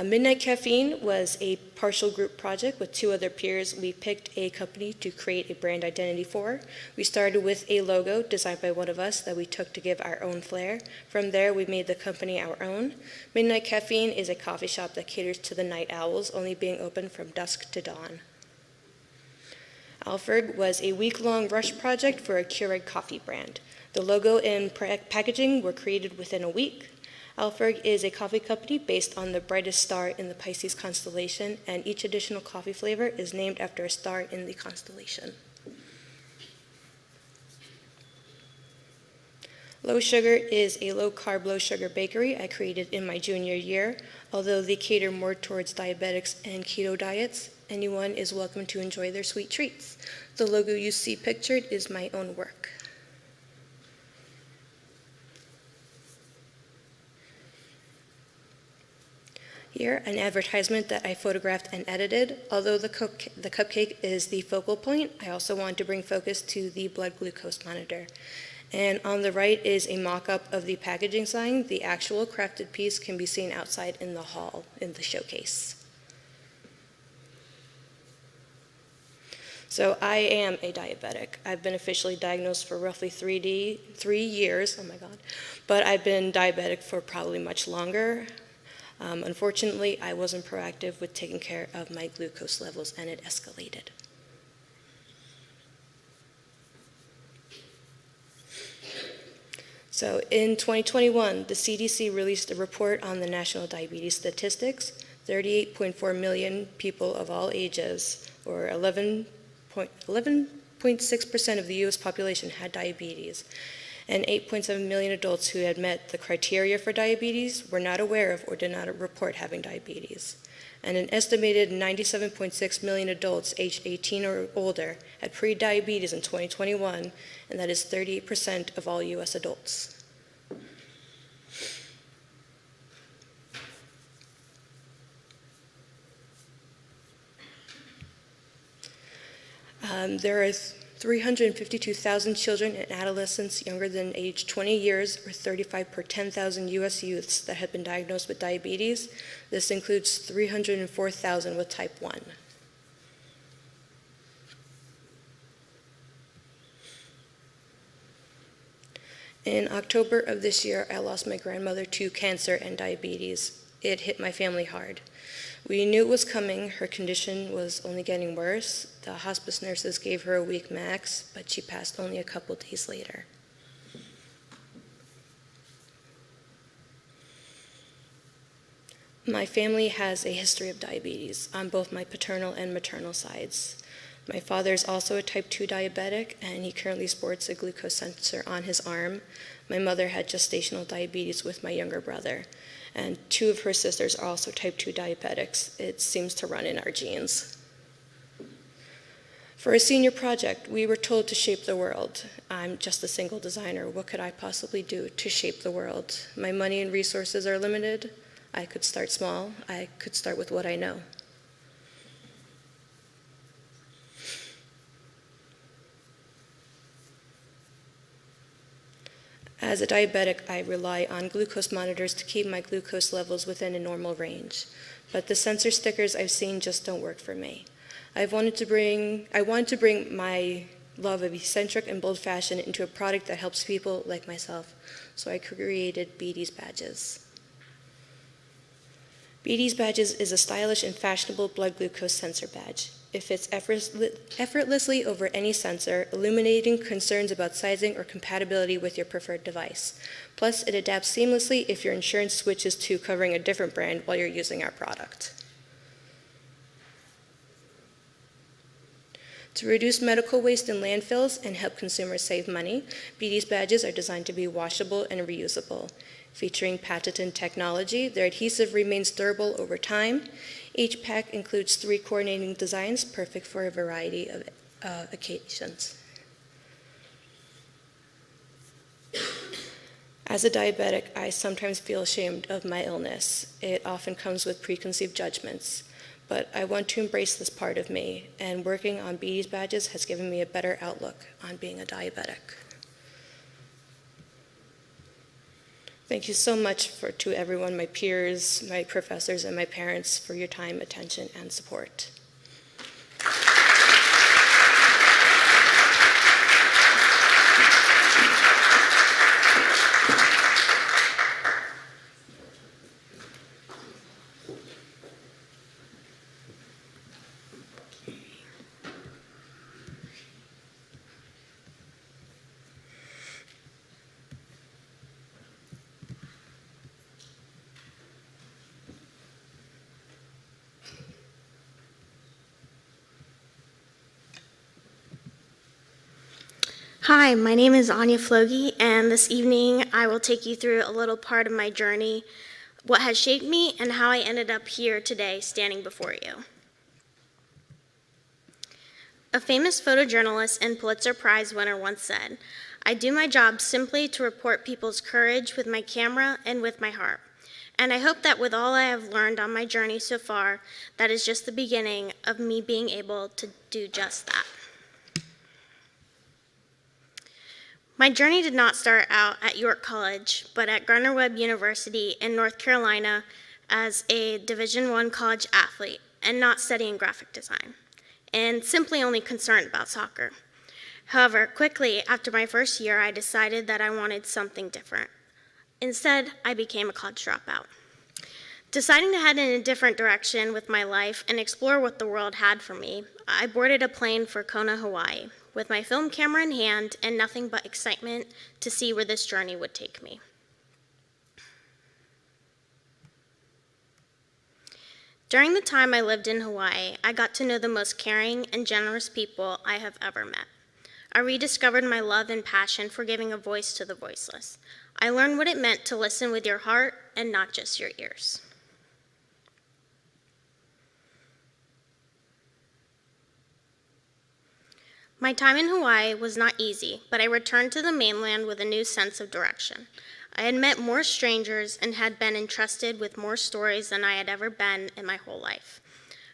Midnight Caffeine was a partial group project with 2 other peers. We picked a company to create a brand identity for. We started with a logo designed by one of us that we took to give our own flair. From there, we made the company our own. Midnight Caffeine is a coffee shop that caters to the night owls, only being open from dusk to dawn. Alfred was a week-long rush project for a Keurig coffee brand. The logo and packaging were created within a week. Alfred is a coffee company based on the brightest star in the Pisces constellation, and each additional coffee flavor is named after a star in the constellation. Low Sugar is a low-carb, low-sugar bakery I created in my junior year. Although they cater more towards diabetics and keto diets, anyone is welcome to enjoy their sweet treats. The logo you see pictured is my own work. Here, an advertisement that I photographed and edited. Although the cupcake is the focal point, I also wanted to bring focus to the blood glucose monitor. And on the right is a mock-up of the packaging sign. The actual crafted piece can be seen outside in the hall in the showcase. So I am a diabetic. I've been officially diagnosed for roughly 3 years, oh my God, but I've been diabetic for probably much longer. Unfortunately, I wasn't proactive with taking care of my glucose levels, and it escalated. So in 2021, the CDC released a report on the national diabetes statistics. 38.4 million people of all ages, or 11.6% of the U.S. population had diabetes. And 8.7 million adults who had met the criteria for diabetes were not aware of or did not report having diabetes. And an estimated 97.6 million adults aged 18 or older had pre-diabetes in 2021, and that is 38% of all U.S. adults. There are 352,000 children and adolescents younger than age 20 years, or 35 per 10,000 U.S. youths that have been diagnosed with diabetes. This includes 304,000 with type 1. In October of this year, I lost my grandmother to cancer and diabetes. It hit my family hard. We knew it was coming. Her condition was only getting worse. The hospice nurses gave her a week max, but she passed only a couple days later. My family has a history of diabetes on both my paternal and maternal sides. My father is also a type 2 diabetic, and he currently sports a glucose sensor on his arm. My mother had gestational diabetes with my younger brother, and 2 of her sisters are also type 2 diabetics. It seems to run in our genes. For a senior project, we were told to shape the world. I'm just a single designer. What could I possibly do to shape the world? My money and resources are limited. I could start small. I could start with what I know. As a diabetic, I rely on glucose monitors to keep my glucose levels within a normal range, but the sensor stickers I've seen just don't work for me. I wanted to bring my love of eccentric and bold fashion into a product that helps people like myself, so I created BD's badges. BD's badges is a stylish and fashionable blood glucose sensor badge. It fits effortlessly over any sensor, eliminating concerns about sizing or compatibility with your preferred device. Plus, it adapts seamlessly if your insurance switches to covering a different brand while you're using our product. To reduce medical waste in landfills and help consumers save money, BD's badges are designed to be washable and reusable. Featuring patented technology, their adhesive remains durable over time. Each pack includes 3 coordinating designs, perfect for a variety of occasions. As a diabetic, I sometimes feel ashamed of my illness. It often comes with preconceived judgments. But I want to embrace this part of me, and working on BD's badges has given me a better outlook on being a diabetic. Thank you so much to everyone, my peers, my professors, and my parents for your time, attention, and support. Hi, my name is Anya Floge, and this evening I will take you through a little part of my journey, what has shaped me, and how I ended up here today standing before you. A famous photojournalist and Pulitzer Prize winner once said, "I do my job simply to report people's courage with my camera and with my heart." And I hope that with all I have learned on my journey so far, that is just the beginning of me being able to do just that. My journey did not start out at York College, but at Gardner-Webb University in North Carolina as a Division I college athlete and not studying graphic design, and simply only concerned about soccer. However, quickly after my first year, I decided that I wanted something different. Instead, I became a college dropout. Deciding to head in a different direction with my life and explore what the world had for me, I boarded a plane for Kona, Hawaii, with my film camera in hand and nothing but excitement to see where this journey would take me. During the time I lived in Hawaii, I got to know the most caring and generous people I have ever met. I rediscovered my love and passion for giving a voice to the voiceless. I learned what it meant to listen with your heart and not just your ears. My time in Hawaii was not easy, but I returned to the mainland with a new sense of direction. I had met more strangers and had been entrusted with more stories than I had ever been in my whole life.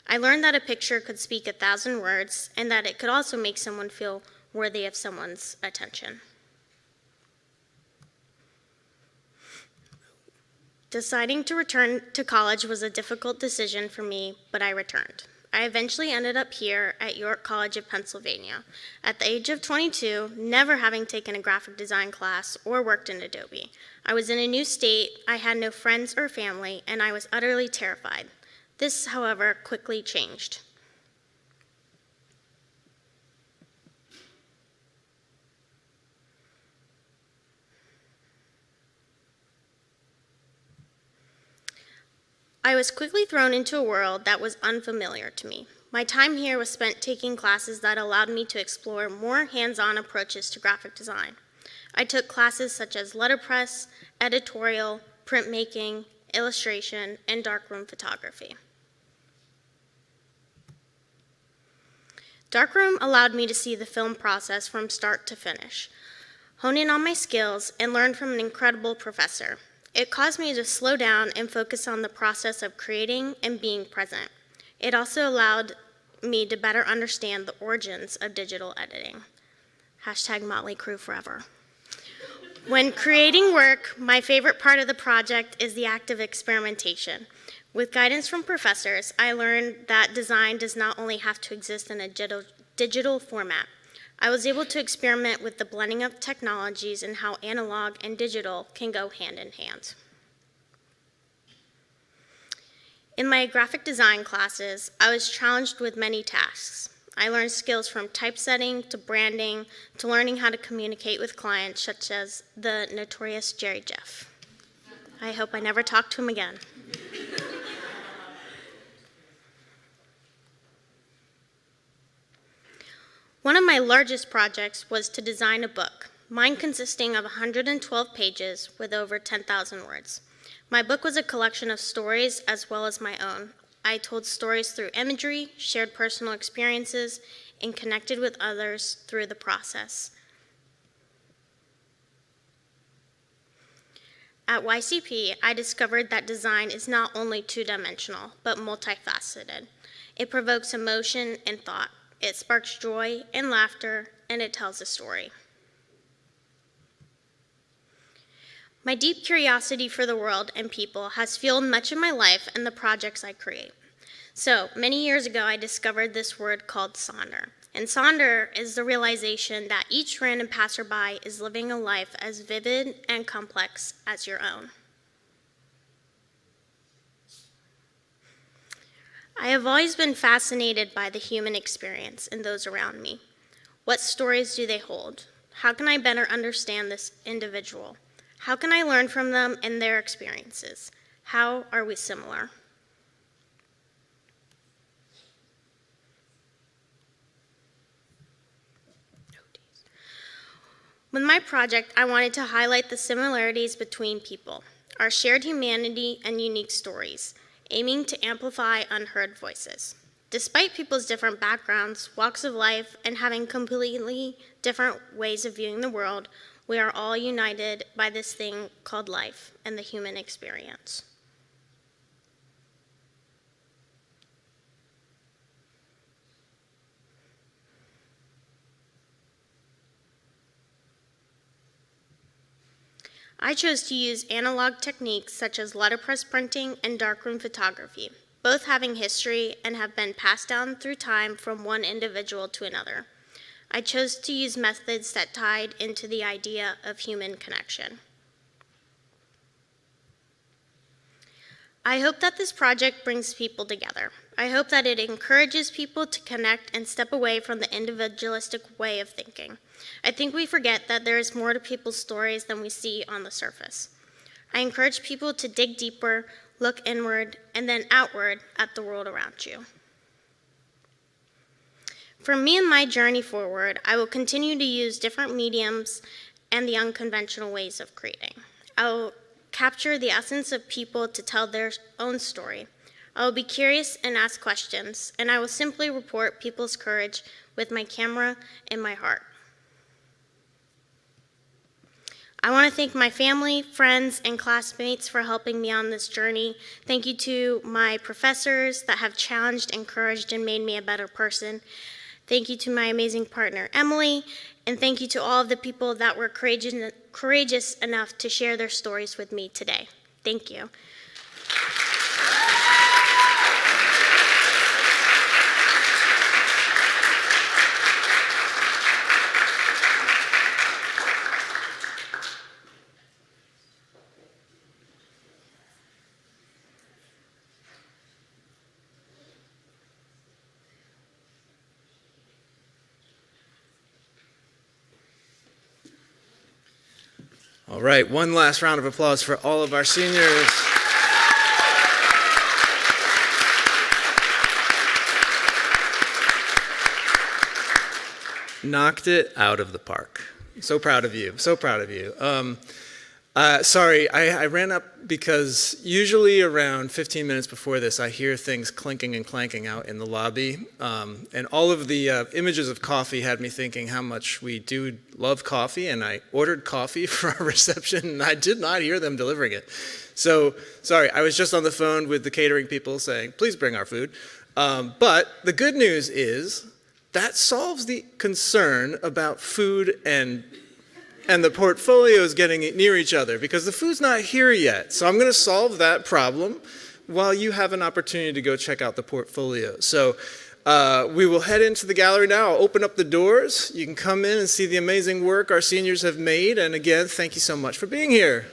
I learned that a picture could speak 1,000 words and that it could also make someone feel worthy of someone's attention. Deciding to return to college was a difficult decision for me, but I returned. I eventually ended up here at York College of Pennsylvania. At the age of 22, never having taken a graphic design class or worked in Adobe. I was in a new state, I had no friends or family, and I was utterly terrified. This, however, quickly changed. I was quickly thrown into a world that was unfamiliar to me. My time here was spent taking classes that allowed me to explore more hands-on approaches to graphic design. I took classes such as letterpress, editorial, printmaking, illustration, and darkroom photography. Darkroom allowed me to see the film process from start to finish, hone in on my skills, and learn from an incredible professor. It caused me to slow down and focus on the process of creating and being present. It also allowed me to better understand the origins of digital editing. Hashtag Motley Crue forever. When creating work, my favorite part of the project is the act of experimentation. With guidance from professors, I learned that design does not only have to exist in a digital format. I was able to experiment with the blending of technologies and how analog and digital can go hand in hand. In my graphic design classes, I was challenged with many tasks. I learned skills from typesetting to branding to learning how to communicate with clients such as the notorious Jerry Jeff. I hope I never talk to him again. One of my largest projects was to design a book, mine consisting of 112 pages with over 10,000 words. My book was a collection of stories as well as my own. I told stories through imagery, shared personal experiences, and connected with others through the process. At YCP, I discovered that design is not only two-dimensional, but multifaceted. It provokes emotion and thought. It sparks joy and laughter, and it tells a story. My deep curiosity for the world and people has fueled much of my life and the projects I create. So, many years ago, I discovered this word called sonder. And sonder is the realization that each random passerby is living a life as vivid and complex as your own. I have always been fascinated by the human experience and those around me. What stories do they hold? How can I better understand this individual? How can I learn from them and their experiences? How are we similar? With my project, I wanted to highlight the similarities between people, our shared humanity and unique stories, aiming to amplify unheard voices. Despite people's different backgrounds, walks of life, and having completely different ways of viewing the world, we are all united by this thing called life and the human experience. I chose to use analog techniques such as letterpress printing and darkroom photography, both having history and have been passed down through time from one individual to another. I chose to use methods that tied into the idea of human connection. I hope that this project brings people together. I hope that it encourages people to connect and step away from the individualistic way of thinking. I think we forget that there is more to people's stories than we see on the surface. I encourage people to dig deeper, look inward, and then outward at the world around you. For me and my journey forward, I will continue to use different mediums and the unconventional ways of creating. I will capture the essence of people to tell their own story. I will be curious and ask questions, and I will simply report people's courage with my camera and my heart. I want to thank my family, friends, and classmates for helping me on this journey. Thank you to my professors that have challenged, encouraged, and made me a better person. Thank you to my amazing partner, Emily, and thank you to all of the people that were courageous enough to share their stories with me today. Thank you. All right, one last round of applause for all of our seniors. Knocked it out of the park. So proud of you. So proud of you. Sorry, I ran up because usually around 15 minutes before this, I hear things clinking and clanking out in the lobby. And all of the images of coffee had me thinking how much we do love coffee. And I ordered coffee for our reception, and I did not hear them delivering it. So, sorry, I was just on the phone with the catering people saying, please bring our food. But the good news is that solves the concern about food and the portfolios getting near each other, because the food's not here yet. So I'm going to solve that problem while you have an opportunity to go check out the portfolio. So we will head into the gallery now. I'll open up the doors. You can come in and see the amazing work our seniors have made. And again, thank you so much for being here.